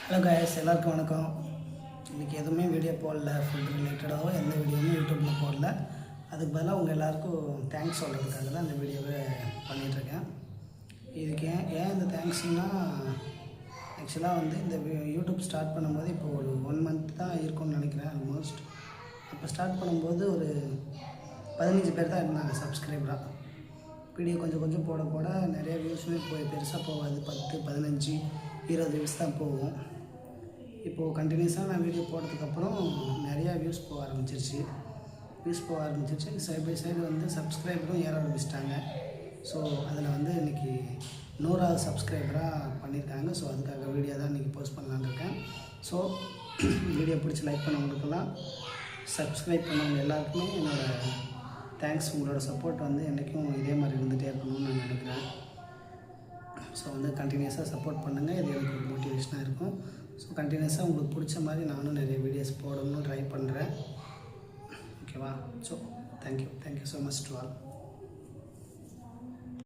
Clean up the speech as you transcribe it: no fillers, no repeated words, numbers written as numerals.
Hello guys, எல்லாருக்கும் வணக்கம். இன்றைக்கி எதுவுமே வீடியோ போடல, ஃபுட் ரிலேட்டடாகவோ எந்த வீடியோவுமே யூடியூப்பில் போடல. அதுக்கு பதிலாக உங்கள் எல்லாேருக்கும் தேங்க்ஸ் சொல்கிறதுக்காக தான் இந்த வீடியோவை பண்ணிகிட்ருக்கேன். இதுக்கு ஏன் இந்த தேங்க்ஸ்னால், ஆக்சுவலாக வந்து இந்த யூடியூப் ஸ்டார்ட் பண்ணும்போது இப்போ ஒரு 1 மந்த் தான் இருக்கும்னு நினைக்கிறேன் ஆல்மோஸ்ட். அப்போ ஸ்டார்ட் பண்ணும்போது ஒரு 15 பேர் தான் இருந்தாங்க சப்ஸ்கிரைபராக. வீடியோ கொஞ்சம் கொஞ்சம் போட போட நிறைய வியூஸுமே பெருசாக போகாது. 10, 15, 20 வியூஸ் தான் போகும். இப்போது கண்டினியூஸாக நான் வீடியோ போட்டதுக்கப்புறம் நிறையா வியூஸ் போக ஆரம்பிச்சிருச்சு. சைட் பை சைடு வந்து சப்ஸ்கிரைபரும் ஏற ஆரம்பிச்சிட்டாங்க. ஸோ அதில் வந்து இன்றைக்கி 100வது சப்ஸ்கிரைபராக பண்ணியிருக்காங்க. ஸோ அதுக்காக வீடியோ தான் இன்றைக்கி போஸ்ட் பண்ணலான்னு இருக்கேன். ஸோ வீடியோ பிடிச்சி லைக் பண்ணவங்களுக்கெல்லாம், சப்ஸ்கிரைப் பண்ணவங்க எல்லாருக்குமே என்னோடய தேங்க்ஸ். உங்களோட சப்போர்ட் வந்து என்றைக்கும் இதே மாதிரி இருந்துகிட்டே இருக்கணும்னு நான் நினைக்கிறேன். ஸோ வந்து கண்டினியூஸாக சப்போர்ட் பண்ணுங்கள். இது எனக்கு ஒரு மோட்டிவேஷனாக இருக்கும். ஸோ கண்டினியூஸாக உங்களுக்கு பிடிச்ச மாதிரி நானும் நிறைய வீடியோஸ் போடணும்னு ட்ரை பண்ணுறேன். ஓகேவா? So thank you so much to all.